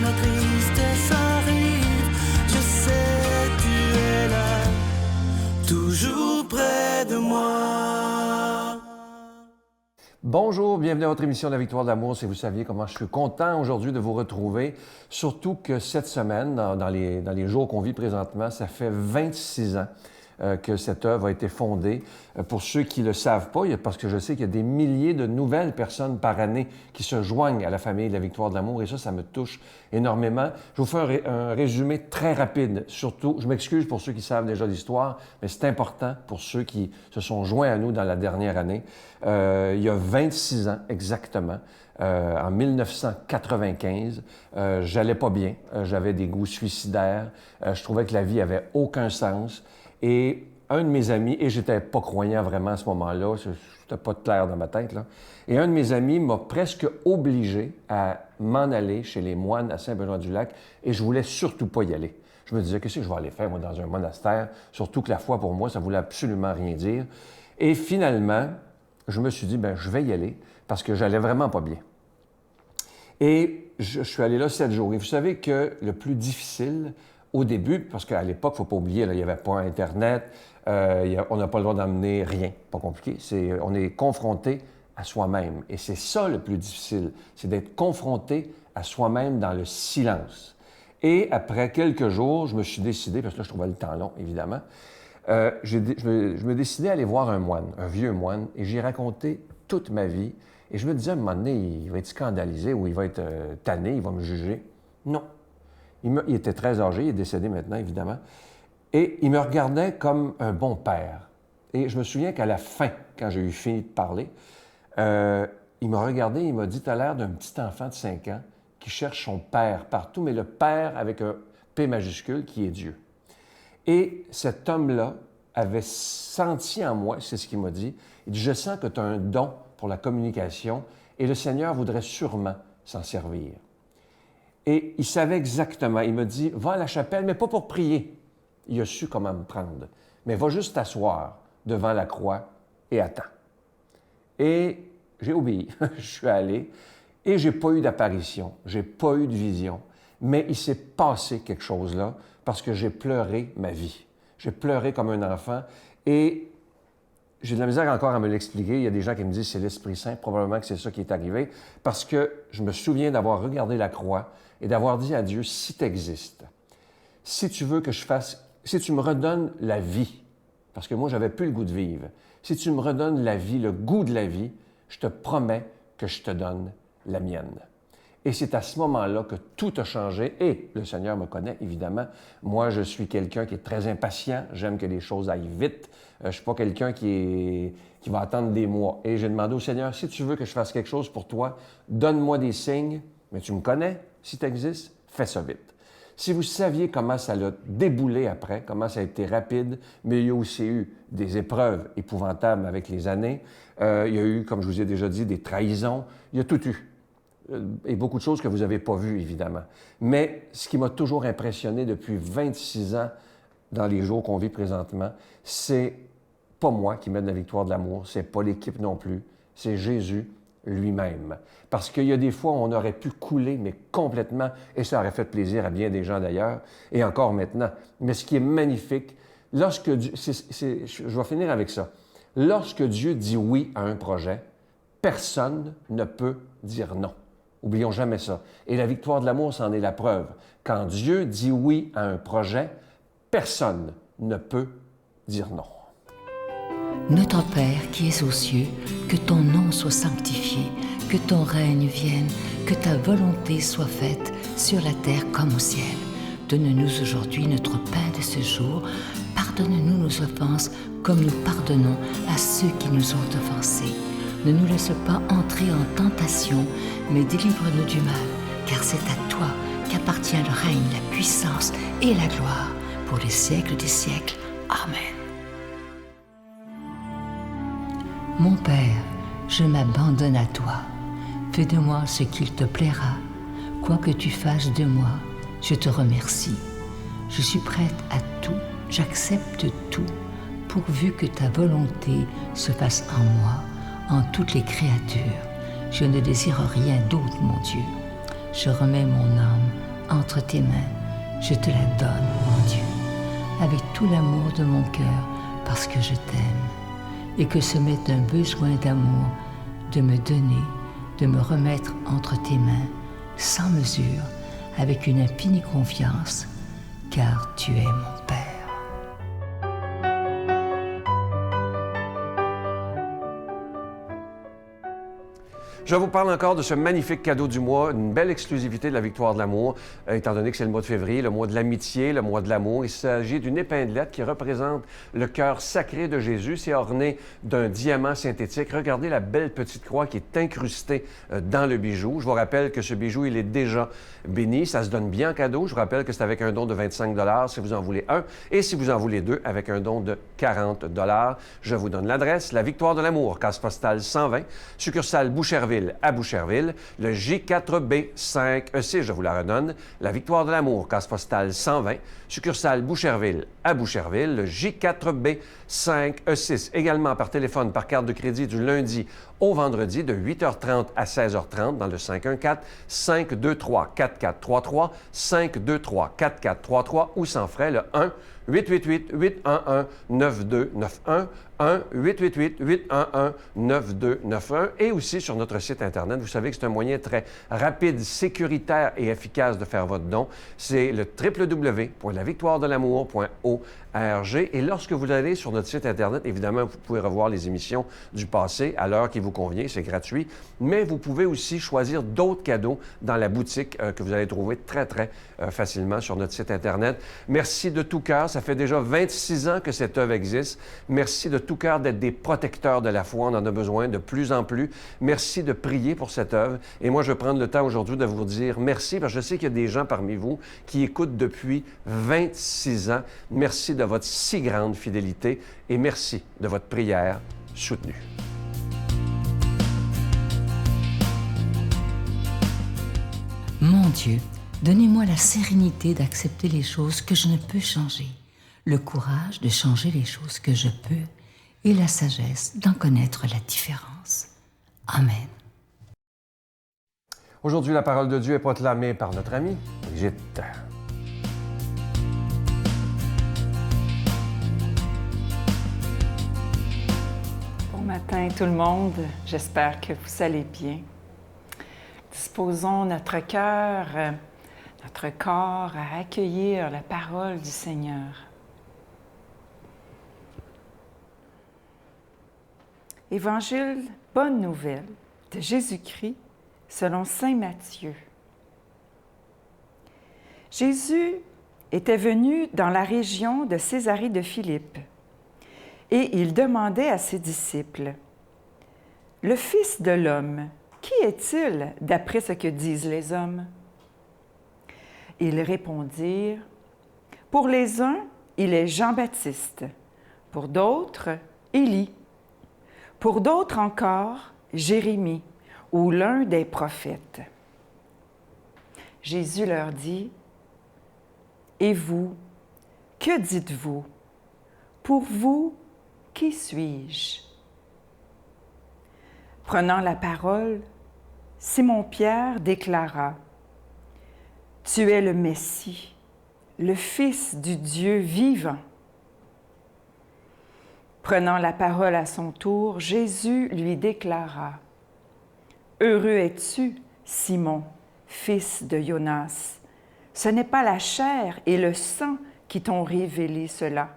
la tristesse arrive, je sais tu es là, toujours près de moi. Bonjour, bienvenue à votre émission de la Victoire de l'amour. Si vous saviez comment je suis content aujourd'hui de vous retrouver, surtout que cette semaine, dans les jours qu'on vit présentement, ça fait 26 ans que cette œuvre a été fondée. Pour ceux qui ne le savent pas, parce que je sais qu'il y a des milliers de nouvelles personnes par année qui se joignent à la famille de la Victoire de l'amour, et ça me touche énormément. Je vous fais un résumé très rapide. Surtout, je m'excuse pour ceux qui savent déjà l'histoire, mais c'est important pour ceux qui se sont joints à nous dans la dernière année. Il y a 26 ans exactement, en 1995, j'allais pas bien, j'avais des goûts suicidaires, je trouvais que la vie avait aucun sens. Et un de mes amis, et j'étais pas croyant vraiment à ce moment-là, c'était pas clair dans ma tête, là, et un de mes amis m'a presque obligé à m'en aller chez les moines à Saint-Benoît-du-Lac, et je voulais surtout pas y aller. Je me disais, qu'est-ce que je vais aller faire, moi, dans un monastère? Surtout que la foi, pour moi, ça voulait absolument rien dire. Et finalement, je me suis dit, je vais y aller, parce que j'allais vraiment pas bien. Et je suis allé là 7 jours. Et vous savez que le plus difficile, au début, parce qu'à l'époque, il ne faut pas oublier, là, il n'y avait pas Internet, on n'a pas le droit d'emmener rien, pas compliqué. On est confronté à soi-même. Et c'est ça le plus difficile, c'est d'être confronté à soi-même dans le silence. Et après quelques jours, je me suis décidé, parce que là, je trouvais le temps long, évidemment, je me décidais à aller voir un moine, un vieux moine, et j'ai raconté toute ma vie. Et je me disais, à un moment donné, il va être scandalisé ou il va être tanné, il va me juger. Non. Il était très âgé, il est décédé maintenant, évidemment. Et il me regardait comme un bon père. Et je me souviens qu'à la fin, quand j'ai eu fini de parler, il m'a regardé et il m'a dit, t'as l'air d'un petit enfant de 5 ans qui cherche son père partout, mais le père avec un P majuscule qui est Dieu. Et cet homme-là avait senti en moi, c'est ce qu'il m'a dit, il dit, je sens que tu as un don pour la communication et le Seigneur voudrait sûrement s'en servir. Et il savait exactement. Il m'a dit, va à la chapelle, mais pas pour prier. Il a su comment me prendre. Mais va juste t'asseoir devant la croix et attends. Et j'ai obéi. Je suis allé et j'ai pas eu d'apparition. J'ai pas eu de vision. Mais il s'est passé quelque chose là parce que j'ai pleuré ma vie. J'ai pleuré comme un enfant et j'ai de la misère encore à me l'expliquer. Il y a des gens qui me disent c'est l'Esprit Saint. Probablement que c'est ça qui est arrivé parce que je me souviens d'avoir regardé la croix et d'avoir dit à Dieu, si tu existes, si tu veux que je fasse, si tu me redonnes la vie, parce que moi, j'avais plus le goût de vivre, si tu me redonnes la vie, le goût de la vie, je te promets que je te donne la mienne. Et c'est à ce moment-là que tout a changé et le Seigneur me connaît, évidemment. Moi, je suis quelqu'un qui est très impatient. J'aime que les choses aillent vite. Je ne suis pas quelqu'un qui va attendre des mois. Et j'ai demandé au Seigneur, si tu veux que je fasse quelque chose pour toi, donne-moi des signes. Mais tu me connais, si tu existes, fais ça vite. Si vous saviez comment ça l'a déboulé après, comment ça a été rapide, mais il y a aussi eu des épreuves épouvantables avec les années. Il y a eu, comme je vous ai déjà dit, des trahisons. Il y a tout eu. Et beaucoup de choses que vous n'avez pas vues, évidemment. Mais ce qui m'a toujours impressionné depuis 26 ans dans les jours qu'on vit présentement, c'est pas moi qui mène la victoire de l'amour, c'est pas l'équipe non plus, c'est Jésus lui-même. Parce qu'il y a des fois où on aurait pu couler, mais complètement, et ça aurait fait plaisir à bien des gens d'ailleurs, et encore maintenant. Mais ce qui est magnifique, lorsque Dieu, je vais finir avec ça. Lorsque Dieu dit oui à un projet, personne ne peut dire non. Oublions jamais ça. Et la victoire de l'amour, c'en est la preuve. Quand Dieu dit oui à un projet, personne ne peut dire non. Notre Père qui es aux cieux, que ton nom soit sanctifié, que ton règne vienne, que ta volonté soit faite sur la terre comme au ciel. Donne-nous aujourd'hui notre pain de ce jour. Pardonne-nous nos offenses comme nous pardonnons à ceux qui nous ont offensés. Ne nous laisse pas entrer en tentation, mais délivre-nous du mal, car c'est à toi qu'appartient le règne, la puissance et la gloire pour les siècles des siècles. Amen. Mon Père, je m'abandonne à toi. Fais de moi ce qu'il te plaira. Quoi que tu fasses de moi, je te remercie. Je suis prête à tout, j'accepte tout, pourvu que ta volonté se fasse en moi, en toutes les créatures. Je ne désire rien d'autre, mon Dieu. Je remets mon âme entre tes mains. Je te la donne, mon Dieu, avec tout l'amour de mon cœur, parce que je t'aime, et que ce m'est un besoin d'amour de me donner, de me remettre entre tes mains, sans mesure, avec une infinie confiance, car tu es mon Père. Je vous parle encore de ce magnifique cadeau du mois, une belle exclusivité de la Victoire de l'amour, étant donné que c'est le mois de février, le mois de l'amitié, le mois de l'amour. Il s'agit d'une épinglette qui représente le cœur sacré de Jésus. C'est orné d'un diamant synthétique. Regardez la belle petite croix qui est incrustée dans le bijou. Je vous rappelle que ce bijou, il est déjà béni. Ça se donne bien en cadeau. Je vous rappelle que c'est avec un don de 25 $ si vous en voulez un. Et si vous en voulez deux, avec un don de 40 $. Je vous donne l'adresse. La Victoire de l'amour, case postale 120, succursale Boucherville à Boucherville, le J4B5E6, je vous la redonne, la Victoire de l'amour, case postale 120, succursale Boucherville à Boucherville, le J4B5E6, également par téléphone, par carte de crédit du lundi au vendredi de 8h30 à 16h30 dans le 514-523-4433, 523-4433 ou sans frais le 1-888-811-9291, 1-888-811-9291 et aussi sur notre site Internet. Vous savez que c'est un moyen très rapide, sécuritaire et efficace de faire votre don. C'est le www.lavictoiredelamour.org. Et lorsque vous allez sur notre site Internet, évidemment, vous pouvez revoir les émissions du passé à l'heure qui vous convient, c'est gratuit. Mais vous pouvez aussi choisir d'autres cadeaux dans la boutique que vous allez trouver très, très facilement sur notre site Internet. Merci de tout cœur. Ça fait déjà 26 ans que cette œuvre existe. Merci de tout cœur d'être des protecteurs de la foi. On en a besoin de plus en plus. Merci de prier pour cette œuvre. Et moi, je vais prendre le temps aujourd'hui de vous dire merci, parce que je sais qu'il y a des gens parmi vous qui écoutent depuis 26 ans. Merci de votre si grande fidélité et merci de votre prière soutenue. Mon Dieu, donnez-moi la sérénité d'accepter les choses que je ne peux changer, le courage de changer les choses que je peux et la sagesse d'en connaître la différence. Amen. Aujourd'hui, la parole de Dieu est proclamée par notre amie Brigitte. Bon matin tout le monde, j'espère que vous allez bien. Disposons notre cœur, notre corps à accueillir la parole du Seigneur. Évangile, bonne nouvelle de Jésus-Christ selon saint Matthieu. Jésus était venu dans la région de Césarée de Philippe et il demandait à ses disciples, « Le Fils de l'homme, qui est-il d'après ce que disent les hommes? » Ils répondirent, « Pour les uns, il est Jean-Baptiste, pour d'autres, Élie, pour d'autres encore, Jérémie ou l'un des prophètes. » Jésus leur dit, « Et vous, que dites-vous? Pour vous, qui suis-je? » Prenant la parole, Simon-Pierre déclara, « Tu es le Messie, le Fils du Dieu vivant. » Prenant la parole à son tour, Jésus lui déclara, « Heureux es-tu, Simon, fils de Jonas. Ce n'est pas la chair et le sang qui t'ont révélé cela,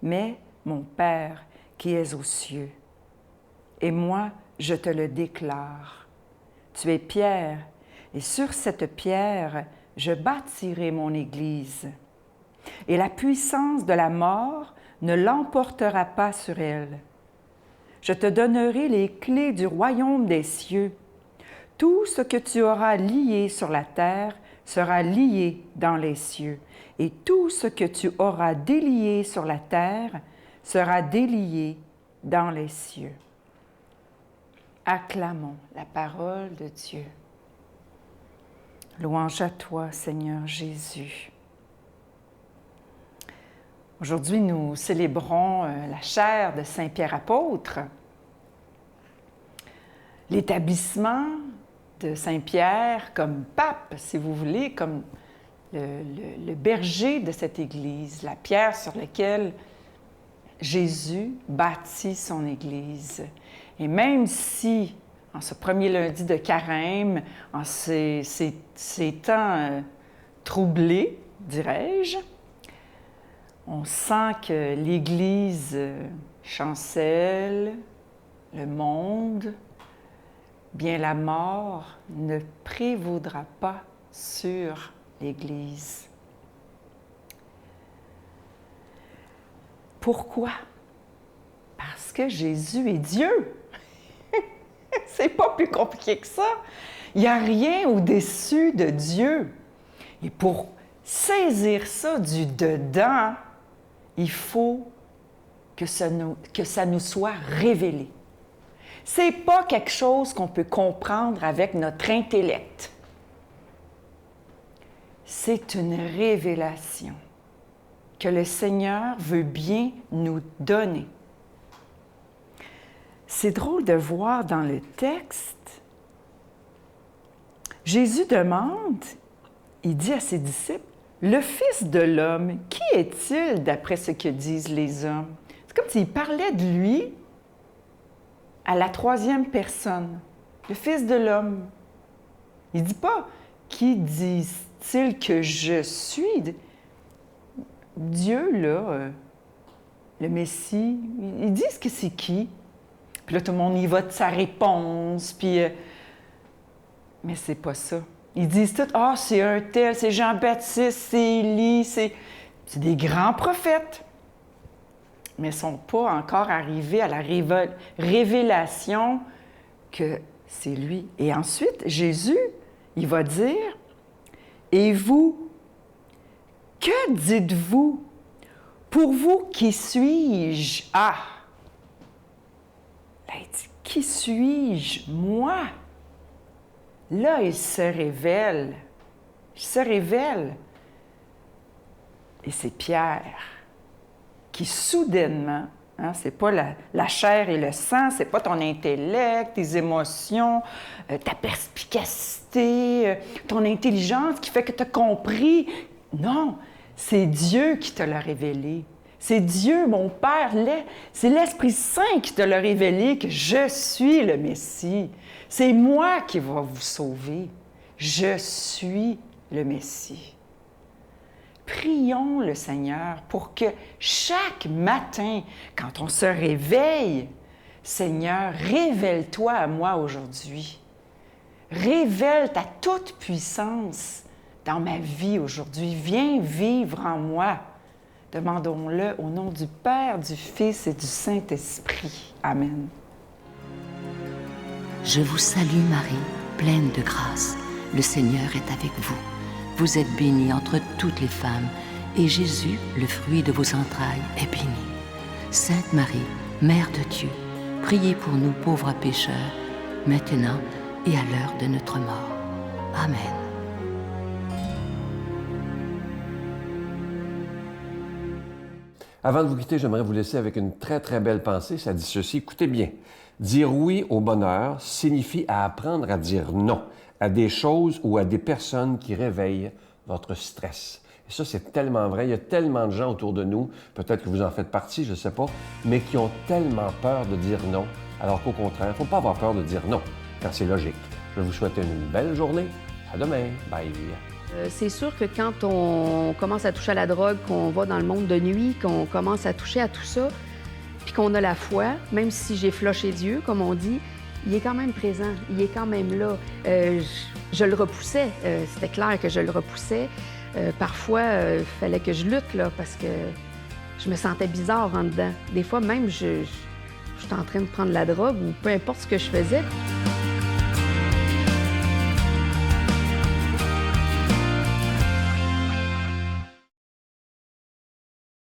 mais mon Père qui est aux cieux. Et moi, je te le déclare. Tu es Pierre, et sur cette pierre, je bâtirai mon Église. Et la puissance de la mort ne l'emportera pas sur elle. Je te donnerai les clés du royaume des cieux. Tout ce que tu auras lié sur la terre sera lié dans les cieux, et tout ce que tu auras délié sur la terre sera délié dans les cieux. » Acclamons la parole de Dieu. Louange à toi, Seigneur Jésus. Aujourd'hui, nous célébrons la chaire de Saint-Pierre apôtre, l'établissement de Saint-Pierre comme pape, si vous voulez, comme le berger de cette Église, la pierre sur laquelle Jésus bâtit son Église. Et même si, en ce premier lundi de Carême, en ces temps troublés, dirais-je, on sent que l'Église chancelle, le monde, bien la mort ne prévaudra pas sur l'Église. Pourquoi? Parce que Jésus est Dieu. C'est pas plus compliqué que ça. Il n'y a rien au-dessus de Dieu. Et pour saisir ça du dedans, il faut que ça nous soit révélé. C'est pas quelque chose qu'on peut comprendre avec notre intellect. C'est une révélation que le Seigneur veut bien nous donner. C'est drôle de voir dans le texte, Jésus demande, il dit à ses disciples, « Le Fils de l'homme, qui est-il d'après ce que disent les hommes? » C'est comme s'il parlait de lui à la troisième personne, le Fils de l'homme. Il ne dit pas, « Qui disent-ils que je suis? » Dieu, là, le Messie, ils disent que c'est qui? Puis là, tout le monde y va de sa réponse, puis... Mais c'est pas ça. Ils disent tout, « Ah, c'est un tel, c'est Jean-Baptiste, c'est Élie, c'est des grands prophètes. » Mais ils ne sont pas encore arrivés à la révélation que c'est lui. Et ensuite, Jésus, il va dire, « Et vous, que dites-vous? Pour vous, qui suis-je? » Ah! Là, il dit, « Qui suis-je? Moi? » Là, il se révèle. Il se révèle. Et c'est Pierre qui, soudainement, hein, c'est pas la chair et le sang, c'est pas ton intellect, tes émotions, ta perspicacité, ton intelligence qui fait que tu as compris. Non, c'est Dieu qui te l'a révélé. C'est Dieu, mon Père, c'est l'Esprit Saint qui te l'a révélé que je suis le Messie. C'est moi qui va vous sauver. Je suis le Messie. Prions le Seigneur pour que chaque matin, quand on se réveille, Seigneur, révèle-toi à moi aujourd'hui. Révèle ta toute-puissance dans ma vie aujourd'hui. Viens vivre en moi. Demandons-le au nom du Père, du Fils et du Saint-Esprit. Amen. Je vous salue Marie, pleine de grâce. Le Seigneur est avec vous. Vous êtes bénie entre toutes les femmes, et Jésus, le fruit de vos entrailles, est béni. Sainte Marie, Mère de Dieu, priez pour nous pauvres pécheurs, maintenant et à l'heure de notre mort. Amen. Avant de vous quitter, j'aimerais vous laisser avec une très, très belle pensée. Ça dit ceci, écoutez bien. Dire oui au bonheur signifie apprendre à dire non à des choses ou à des personnes qui réveillent votre stress. Et ça, c'est tellement vrai. Il y a tellement de gens autour de nous, peut-être que vous en faites partie, je ne sais pas, mais qui ont tellement peur de dire non, alors qu'au contraire, il ne faut pas avoir peur de dire non, car c'est logique. Je vous souhaite une belle journée. À demain. Bye. C'est sûr que quand on commence à toucher à la drogue, qu'on va dans le monde de nuit, qu'on commence à toucher à tout ça, puis qu'on a la foi, même si j'ai floché Dieu, comme on dit, il est quand même présent, il est quand même là. Je le repoussais, c'était clair que je le repoussais. Parfois, il fallait que je lutte, là, parce que je me sentais bizarre en dedans. Des fois, même, j'étais en train de prendre la drogue ou peu importe ce que je faisais.